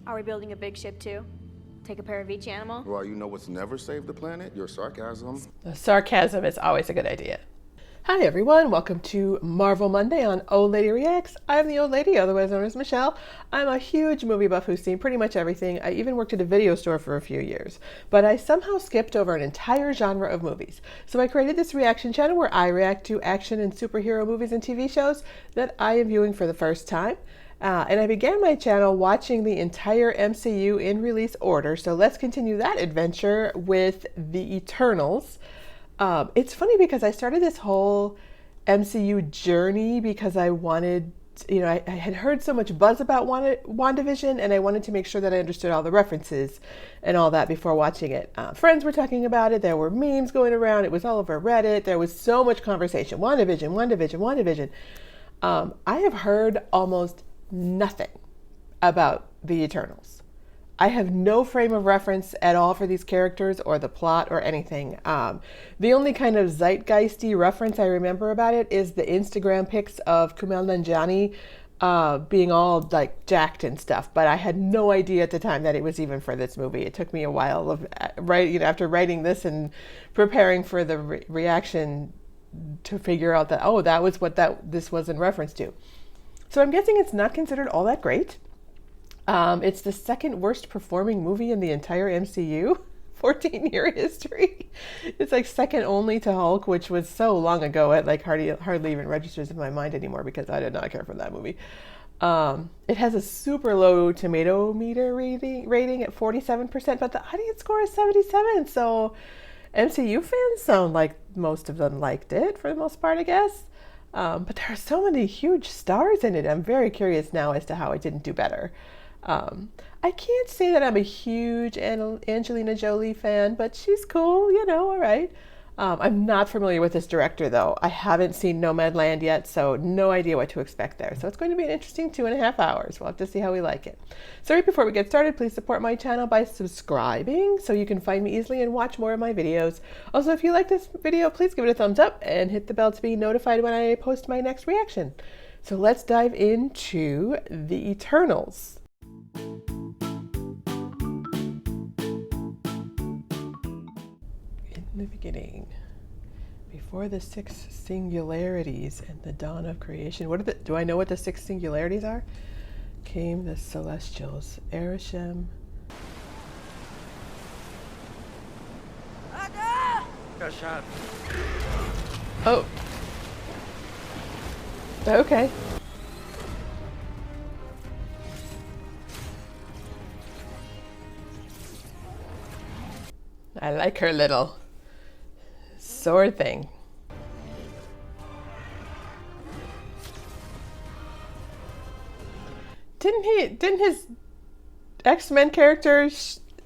Are we building a big ship too? Take a pair of each animal? Well, you know what's never saved the planet? Your sarcasm. The sarcasm is always a good idea. Hi everyone, welcome to Marvel Monday on Old Lady Reacts. I'm the old lady, otherwise known as Michelle. I'm a huge movie buff who's seen pretty much everything. I even worked at a video store for a few years, but I somehow skipped over an entire genre of movies. So I created this reaction channel where I react to action and superhero movies and TV shows that I am viewing for the first time. And I began my channel watching the entire MCU in release order. So let's continue that adventure with the Eternals. It's funny because I started this whole MCU journey because I wanted, I had heard so much buzz about WandaVision, and I wanted to make sure that I understood all the references and all that before watching it. Friends were talking about it. There were memes going around. It was all over Reddit. There was so much conversation. WandaVision, WandaVision, WandaVision. I have heard almost nothing about the Eternals. I have no frame of reference at all for these characters or the plot or anything. The only kind of zeitgeisty reference I remember about it is the Instagram pics of Kumail Nanjiani being all like jacked and stuff. But I had no idea at the time that it was even for this movie. It took me a while of after writing this and preparing for the reaction to figure out that, oh, that was what this was in reference to. So I'm guessing it's not considered all that great. It's the second worst performing movie in the entire MCU, 14-year history. It's like second only to Hulk, which was so long ago it like hardly even registers in my mind anymore because I did not care for that movie. It has a super low tomato meter rating at 47%, but the audience score is 77. So MCU fans sound like most of them liked it for the most part, I guess. But there are so many huge stars in it. I'm very curious now as to how it didn't do better. I can't say that I'm a huge Angelina Jolie fan, but she's cool, all right. I'm not familiar with this director, though. I haven't seen Nomadland yet, so no idea what to expect there. So it's going to be an interesting 2.5 hours. We'll have to see how we like it. So right before we get started, please support my channel by subscribing so you can find me easily and watch more of my videos. Also, if you like this video, please give it a thumbs up and hit the bell to be notified when I post my next reaction. So let's dive into the Eternals. In the beginning, before the 6 singularities and the dawn of creation. Do I know what the 6 singularities are? Came the Celestials, Ereshkigal. Got shot. Oh. Okay. I like her little sword thing. Didn't his X-Men character,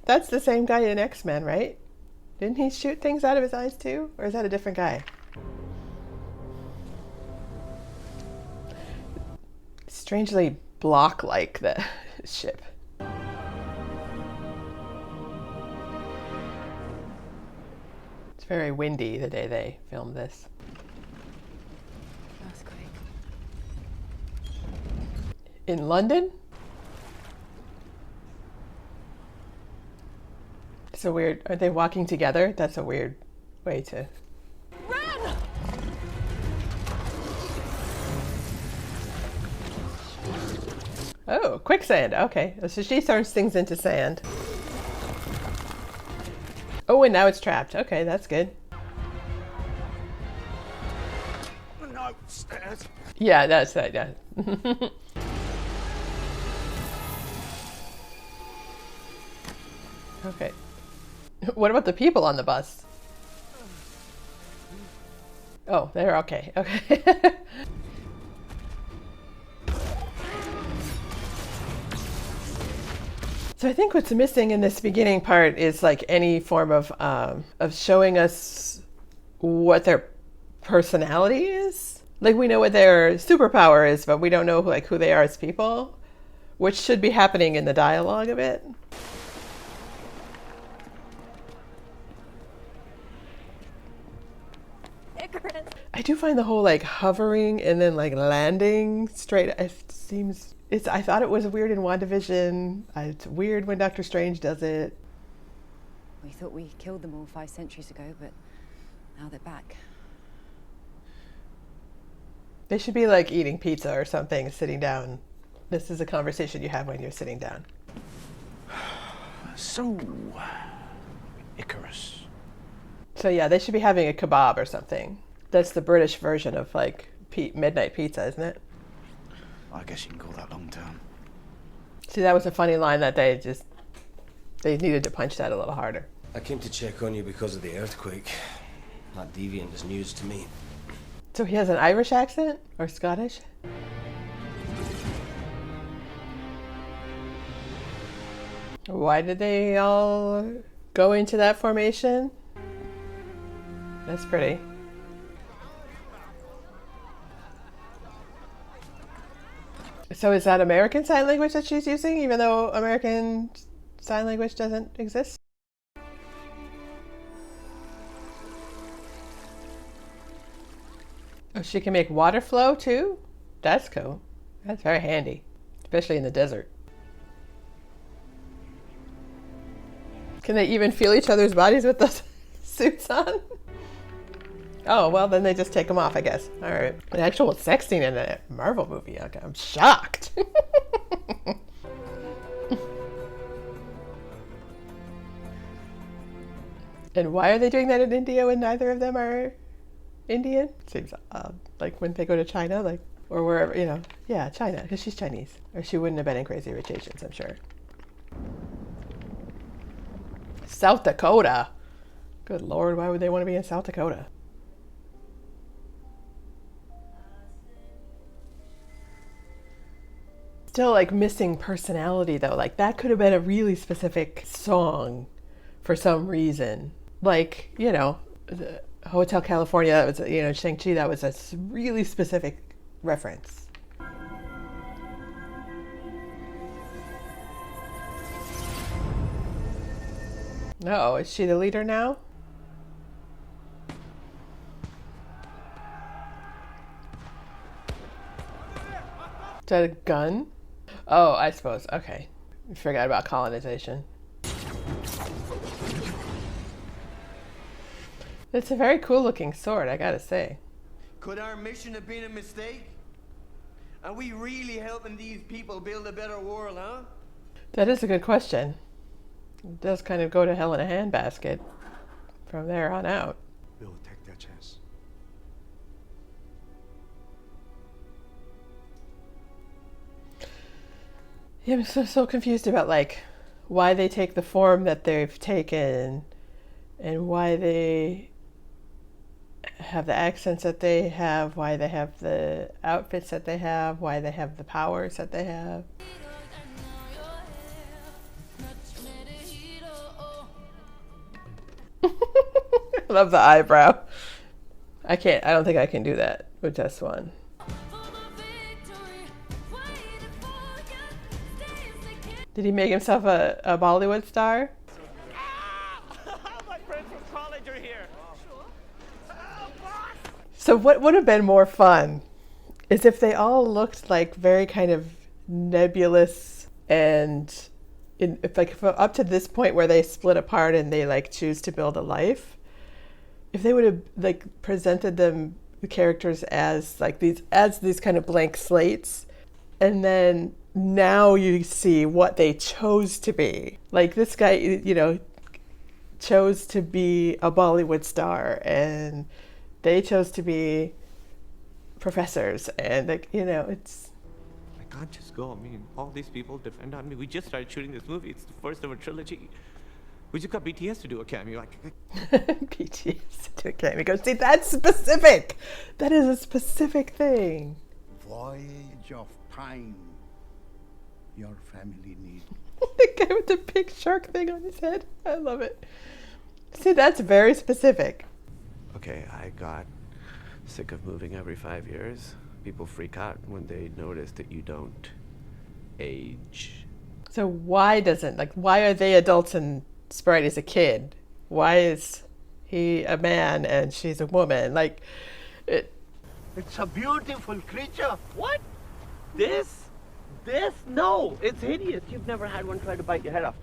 that's the same guy in X-Men, right? Didn't he shoot things out of his eyes too? Or is that a different guy? Strangely block-like, the ship. It's very windy the day they filmed this. That's quick. In London? So weird. Are they walking together? That's a weird way to... Run! Oh, quicksand. Okay. So she turns things into sand. Oh, and now it's trapped. Okay, that's good. No, stairs. Yeah, that's that, yeah. Okay. What about the people on the bus? Oh, they're okay. Okay. So I think what's missing in this beginning part is like any form of showing us what their personality is. Like we know what their superpower is, but we don't know who they are as people, which should be happening in the dialogue a bit. I do find the whole like hovering and then like landing straight, it seems I thought it was weird in WandaVision. It's weird when Doctor Strange does it. We thought we killed them all 5 centuries ago, but now they're back. They should be like eating pizza or something, sitting down. This is a conversation you have when you're sitting down. So, Icarus. So yeah, they should be having a kebab or something. That's the British version of like midnight pizza, isn't it? I guess you can call that long term. See, that was a funny line that they needed to punch that a little harder. I came to check on you because of the earthquake. That deviant is news to me. So he has an Irish accent or Scottish? Why did they all go into that formation? That's pretty. So is that American Sign Language that she's using, even though American Sign Language doesn't exist? Oh, she can make water flow too? That's cool. That's very handy, especially in the desert. Can they even feel each other's bodies with those suits on? Oh, well, then they just take them off, I guess. All right. An actual sex scene in a Marvel movie. Okay, I'm shocked. And why are they doing that in India when neither of them are Indian? Seems odd. Like when they go to China, like, or wherever, you know. Yeah, China, because she's Chinese. Or she wouldn't have been in Crazy Rich Asians, I'm sure. South Dakota. Good Lord, why would they want to be in South Dakota? Still like missing personality though. Like that could have been a really specific song for some reason. Like, you know, Hotel California, that was, you know, Shang-Chi, that was a really specific reference. No, is she the leader now? Is that a gun? Oh, I suppose. Okay. I forgot about colonization. It's a very cool looking sword, I gotta say. Could our mission have been a mistake? Are we really helping these people build a better world, huh? That is a good question. It does kind of go to hell in a handbasket from there on out. We'll take that chance. Yeah, I'm so confused about like why they take the form that they've taken and why they have the accents that they have, why they have the outfits that they have, why they have the powers that they have. I love the eyebrow. I don't think I can do that with this one. Did he make himself a Bollywood star? My friends from college are here. So what would have been more fun is if they all looked like very kind of nebulous and if up to this point where they split apart and they like choose to build a life, if they would have like presented them, the characters as like these kind of blank slates, and then now you see what they chose to be. Like this guy, you know, chose to be a Bollywood star and they chose to be professors, and like, you know, it's... I can't just go. I mean, all these people depend on me. We just started shooting this movie. It's the first of a trilogy. We just got BTS to do a cameo. BTS to do a cameo. See, that's specific. That is a specific thing. Voyage of time. Your family needs. The guy with the big shark thing on his head. I love it. See, that's very specific. Okay, I got sick of moving every 5 years. People freak out when they notice that you don't age. So why are they adults and Sprite is a kid? Why is he a man and she's a woman? Like, It's a beautiful creature. What? This? this? No, it's hideous. You've never had one try to bite your head off.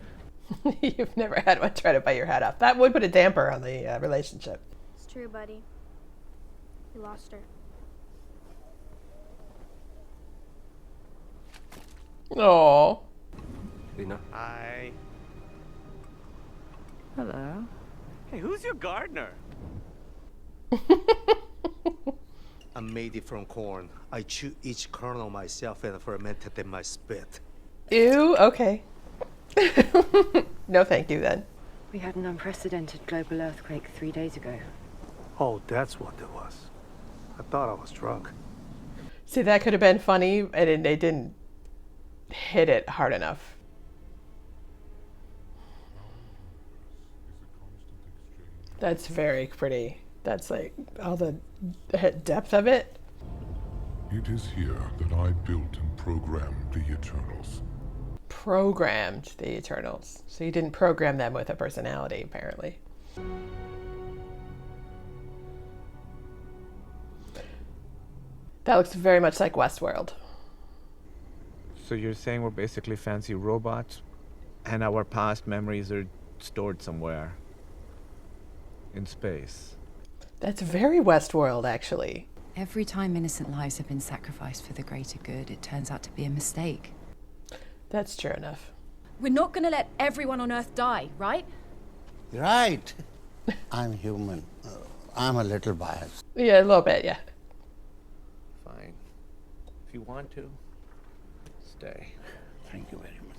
You've never had one try to bite your head off. That would put a damper on the relationship. It's true, buddy. You lost her. Oh. Lena. Hi. Hello. Hey, who's your gardener? I made it from corn. I chew each kernel myself and ferment it in my spit. Ew, okay. No thank you then. We had an unprecedented global earthquake 3 days ago. Oh, that's what it was. I thought I was drunk. See, that could have been funny, and they didn't hit it hard enough. That's very pretty. That's like all the depth of it. It is here that I built and programmed the Eternals. Programmed the Eternals. So you didn't program them with a personality, apparently. That looks very much like Westworld. So you're saying we're basically fancy robots, and our past memories are stored somewhere in space? That's very Westworld, actually. Every time innocent lives have been sacrificed for the greater good, it turns out to be a mistake. That's true enough. We're not gonna let everyone on Earth die, right? Right. I'm human. I'm a little biased. Yeah, a little bit, yeah. Fine. If you want to, stay. Thank you very much.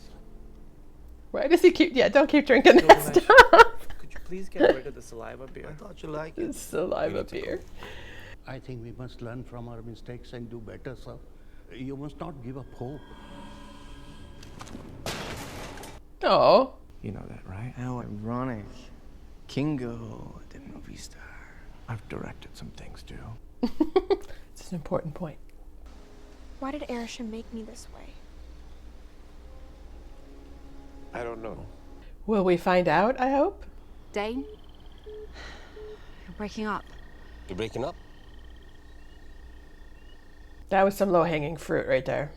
Why does he keep... Yeah, don't keep drinking that Nice. stuff. Could you please get rid of the saliva beer? I thought you liked it. Saliva beer. I think we must learn from our mistakes and do better, sir. You must not give up hope. Oh. You know that, right? How ironic. Kingo, the movie star. I've directed some things too. It's an important point. Why did Arisha make me this way? I don't know. Will we find out, I hope? Dane? You're breaking up. You're breaking up? That was some low-hanging fruit right there.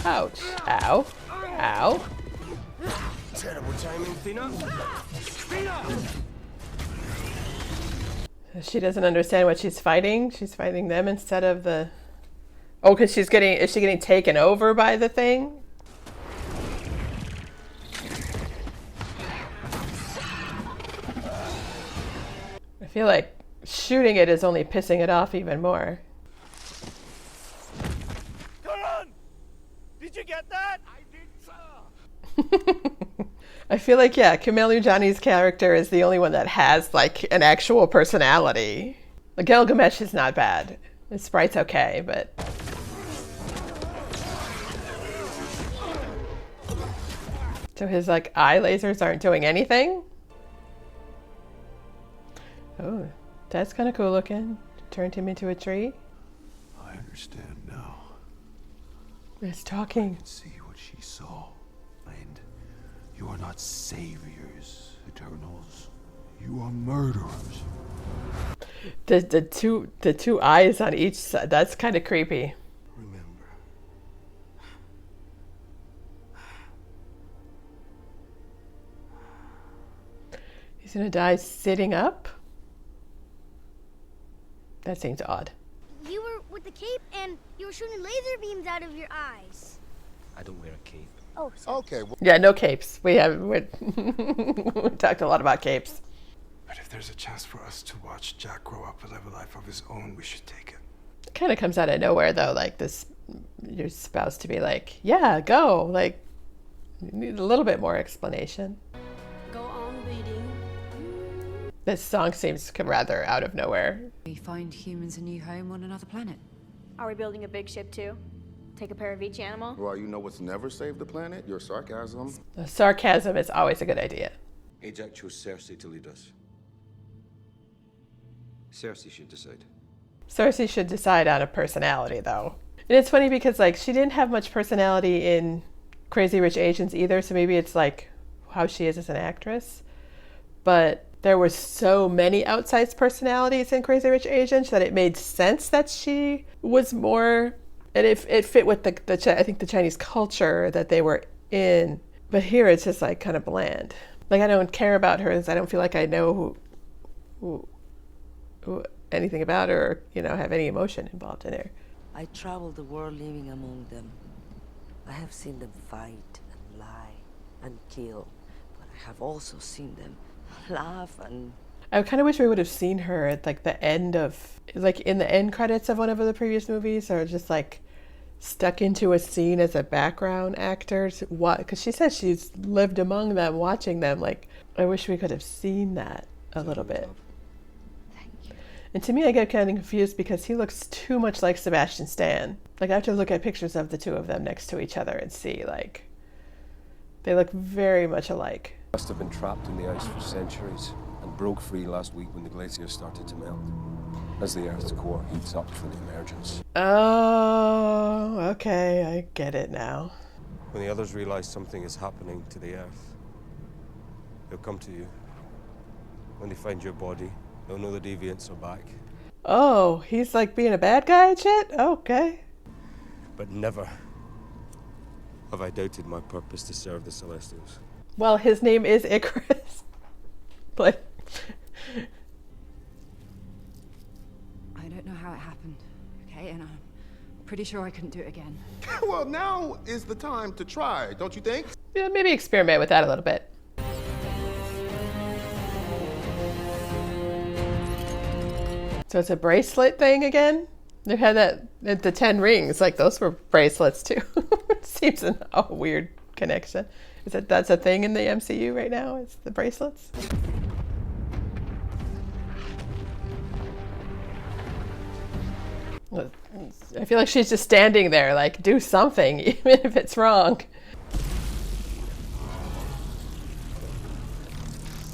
Ouch. Ow. Ow. Terrible timing, Lena. She doesn't understand what she's fighting. She's fighting them instead of the... Oh, because is she getting taken over by the thing? I feel like shooting it is only pissing it off even more. Karan! Did you get that? I did, sir. I feel like, yeah, Kumail Nanjiani's character is the only one that has, like, an actual personality. Like, Gilgamesh is not bad. His sprite's okay, but... So his, like, eye lasers aren't doing anything? Oh, that's kind of cool looking. Turned him into a tree. I understand now. It's talking. See what she saw. And you are not saviors, Eternals. You are murderers. The two eyes on each side. That's kind of creepy. Remember. He's gonna die sitting up? That seems odd. You were with the cape and you were shooting laser beams out of your eyes. I don't wear a cape. Oh, sorry. Okay. Well, Yeah, no capes. We talked a lot about capes. But if there's a chance for us to watch Jack grow up and live a life of his own, we should take it. It kind of comes out of nowhere, though. Like this, your spouse to be like, "Yeah, go." Like, you need a little bit more explanation. Go on reading. This song seems rather out of nowhere. We find humans a new home on another planet. Are we building a big ship too? Take a pair of each animal? well, you know what's never saved the planet? Your sarcasm. Sarcasm is always a good idea. Ajax chose Cersei to lead us. Cersei should decide. Cersei should decide on a personality, though. And it's funny because, like, she didn't have much personality in Crazy Rich Asians either, so maybe it's, like, how she is as an actress. But there were so many outsized personalities in Crazy Rich Asians that it made sense that she was more And it fit with I think the Chinese culture that they were in. But here it's just like kind of bland. Like I don't care about her. I don't feel like I know who anything about her, or, you know, have any emotion involved in her. I travel the world living among them. I have seen them fight and lie and kill, but I have also seen them laugh and... I kind of wish we would have seen her at like the end of, like in the end credits of one of the previous movies, or just like stuck into a scene as a background actor. What? Because she says she's lived among them, watching them. Like, I wish we could have seen that a little bit. Thank you. And to me, I get kind of confused because he looks too much like Sebastian Stan. Like, I have to look at pictures of the two of them next to each other and see, like, they look very much alike. Must have been trapped in the ice for centuries and broke free last week when the glaciers started to melt, as the Earth's core heats up for the emergence. Oh, okay, I get it now. When the others realize something is happening to the Earth, they'll come to you. When they find your body, they'll know the deviants are back. Oh, he's like being a bad guy and shit? Okay. But never have I doubted my purpose to serve the Celestials. Well, his name is Icarus. But I don't know how it happened, okay? And I'm pretty sure I couldn't do it again. Well, now is the time to try, don't you think? yeah, maybe experiment with that a little bit. So it's a bracelet thing again? They had that, the 10 rings, like those were bracelets too. Seems a weird connection. Is that that's a thing in the MCU right now? It's the bracelets? I feel like she's just standing there, like, do something, even if it's wrong.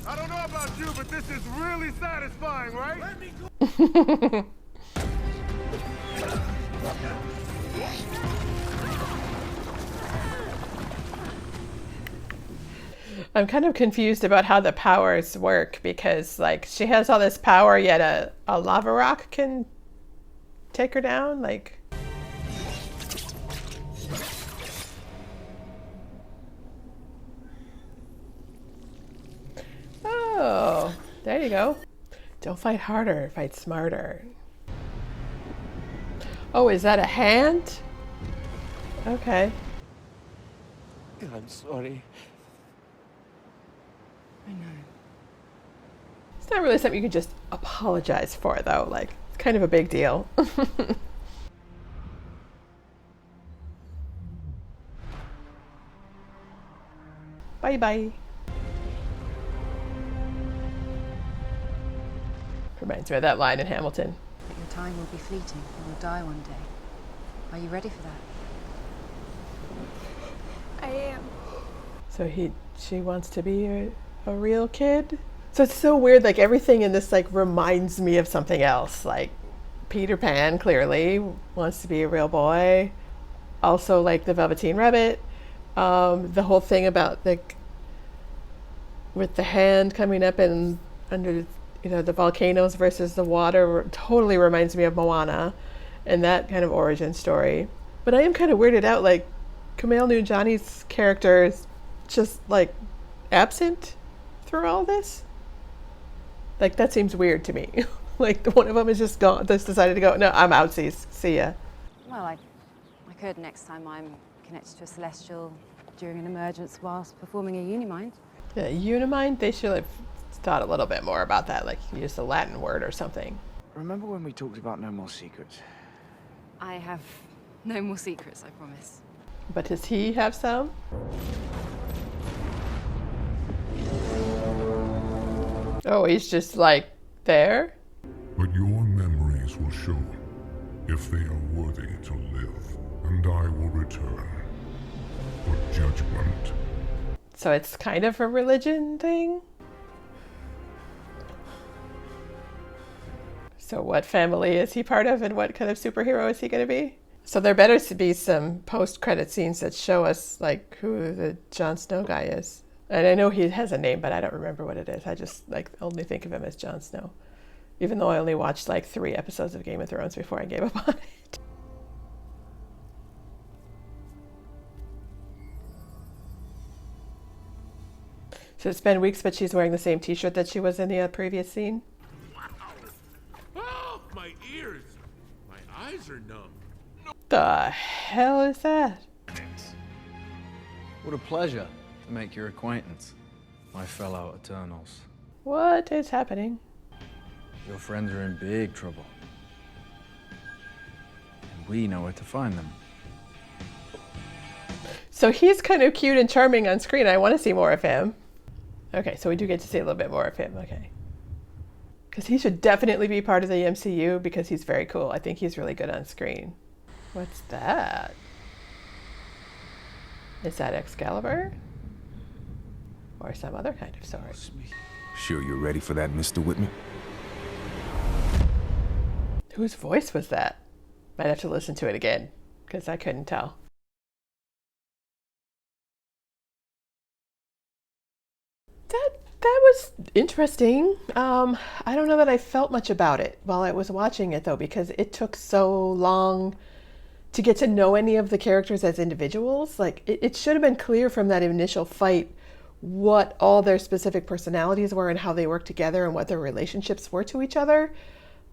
I don't know about you, but this is really satisfying, right? Let me go. I'm kind of confused about how the powers work, because like she has all this power, yet a lava rock can take her down, like. Oh, there you go. Don't fight harder, fight smarter. Oh, is that a hand? Okay. I'm sorry. I know. It's not really something you can just apologize for, though. Like, it's kind of a big deal. Bye-bye. Reminds me of that line in Hamilton. Your time will be fleeting. You will die one day. Are you ready for that? I am. So she wants to be a real kid? So it's so weird, like everything in this like reminds me of something else. Like Peter Pan clearly wants to be a real boy. Also like the Velveteen Rabbit. The whole thing about like with the hand coming up and under, you know, the volcanoes versus the water totally reminds me of Moana and that kind of origin story. But I am kind of weirded out, like Kumail Nanjiani's character is just like absent through all this. Like that seems weird to me. Like one of them is just gone, just decided to go, no, I'm out, see ya. Well, I could next time I'm connected to a Celestial during an emergence whilst performing a Unimind. Yeah, Unimind, they should have thought a little bit more about that, like use a Latin word or something. Remember when we talked about no more secrets? I have no more secrets, I promise. But does he have some? Oh, he's just like there? But your memories will show if they are worthy to live, and I will return for judgment. So it's kind of a religion thing? So what family is he part of, and what kind of superhero is he going to be? So there better to be some post-credit scenes that show us like who the Jon Snow guy is. And I know he has a name, but I don't remember what it is. I just like only think of him as Jon Snow. Even though I only watched like 3 episodes of Game of Thrones before I gave up on it. So it's been weeks, but she's wearing the same t-shirt that she was in the previous scene. Oh, my ears. My eyes are numb. The hell is that? What a pleasure to make your acquaintance, my fellow Eternals. What is happening? Your friends are in big trouble. And we know where to find them. So he's kind of cute and charming on screen. I want to see more of him. Okay, so we do get to see a little bit more of him. Okay. Because he should definitely be part of the MCU because he's very cool. I think he's really good on screen. What's that? Is that Excalibur? Or some other kind of sword? Sure you're ready for that, Mr. Whitman? Whose voice was that? Might have to listen to it again, because I couldn't tell. That was interesting. I don't know that I felt much about it while I was watching it, though, because it took so long to get to know any of the characters as individuals. Like, it should have been clear from that initial fight what all their specific personalities were and how they worked together and what their relationships were to each other.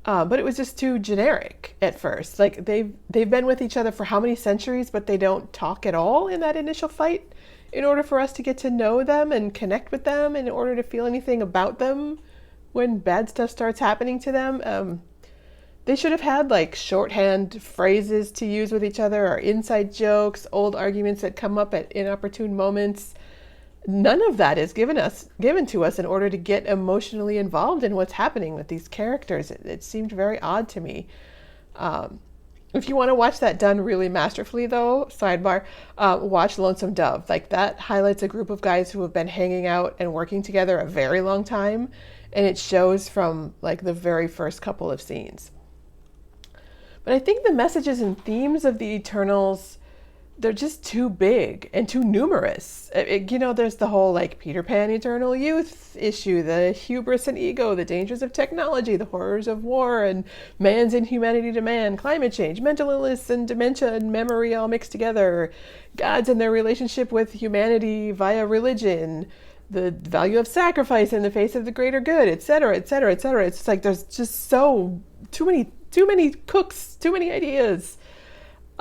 But it was just too generic at first. Like, they've been with each other for how many centuries, but they don't talk at all in that initial fight in order for us to get to know them and connect with them, in order to feel anything about them when bad stuff starts happening to them. They should have had like shorthand phrases to use with each other, or inside jokes, old arguments that come up at inopportune moments. None of that is given to us in order to get emotionally involved in what's happening with these characters. It seemed very odd to me. If you want to watch that done really masterfully, though, sidebar, watch Lonesome Dove. Like, that highlights a group of guys who have been hanging out and working together a very long time, and it shows from like the very first couple of scenes. But I think the messages and themes of the Eternals, they're just too big and too numerous. There's the whole like Peter Pan eternal youth issue, the hubris and ego, the dangers of technology, the horrors of war and man's inhumanity to man, climate change, mental illness and dementia and memory all mixed together, gods and their relationship with humanity via religion, the value of sacrifice in the face of the greater good, etc., etc., etc. It's like there's just too many cooks, too many ideas.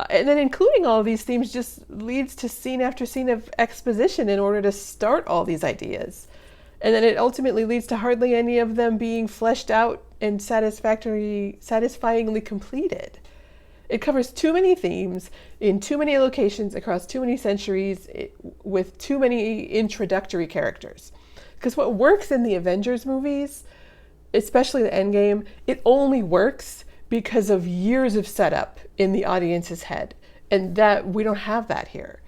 And then including all of these themes just leads to scene after scene of exposition in order to start all these ideas. And then it ultimately leads to hardly any of them being fleshed out and satisfyingly completed. It covers too many themes in too many locations across too many centuries with too many introductory characters. Because what works in the Avengers movies, especially the Endgame, it only works because of years of setup in the audience's head, and that we don't have that here.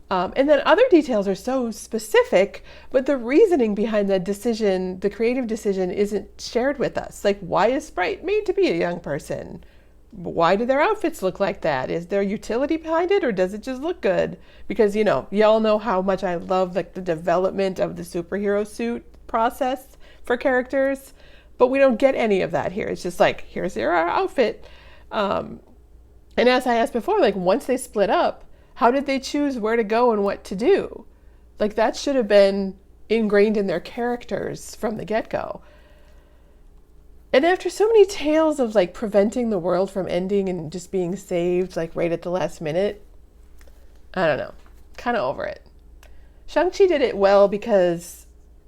And then other details are so specific, but the reasoning behind the decision, the creative decision, isn't shared with us. Like, why is Sprite made to be a young person? Why do their outfits look like that? Is there utility behind it, or does it just look good? Because, y'all know how much I love like the development of the superhero suit process for characters. But we don't get any of that here. It's just like, here's our outfit. And as I asked before, like, once they split up, how did they choose where to go and what to do? Like, that should have been ingrained in their characters from the get-go. And after so many tales of like preventing the world from ending and just being saved like right at the last minute, I don't know, kind of over it. Shang-Chi did it well because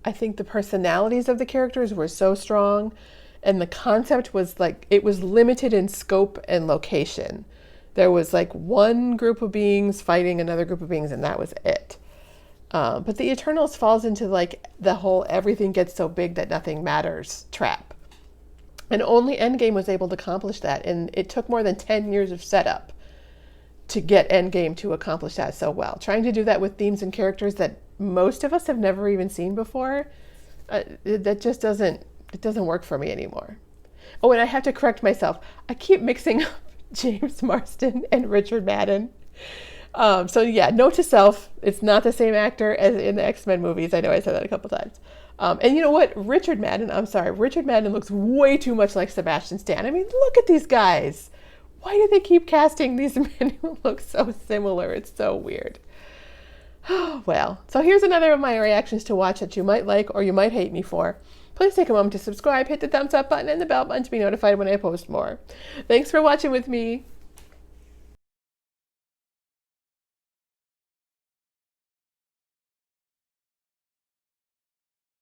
I think the personalities of the characters were so strong, and the concept was like, it was limited in scope and location. There was like one group of beings fighting another group of beings, and that was it. But the Eternals falls into like the whole everything gets so big that nothing matters trap. And only Endgame was able to accomplish that, and it took more than 10 years of setup to get Endgame to accomplish that so well. Trying to do that with themes and characters that most of us have never even seen before, that just doesn't work for me anymore. Oh, and I have to correct myself. I keep mixing up James Marsden and Richard Madden. So yeah, note to self, it's not the same actor as in the X-Men movies. I know I said that a couple times. And you know what? Richard Madden looks way too much like Sebastian Stan. I mean, look at these guys. Why do they keep casting these men who look so similar? It's so weird. Well, so here's another of my reactions to watch that you might like or you might hate me for. Please take a moment to subscribe, hit the thumbs up button and the bell button to be notified when I post more. Thanks for watching with me.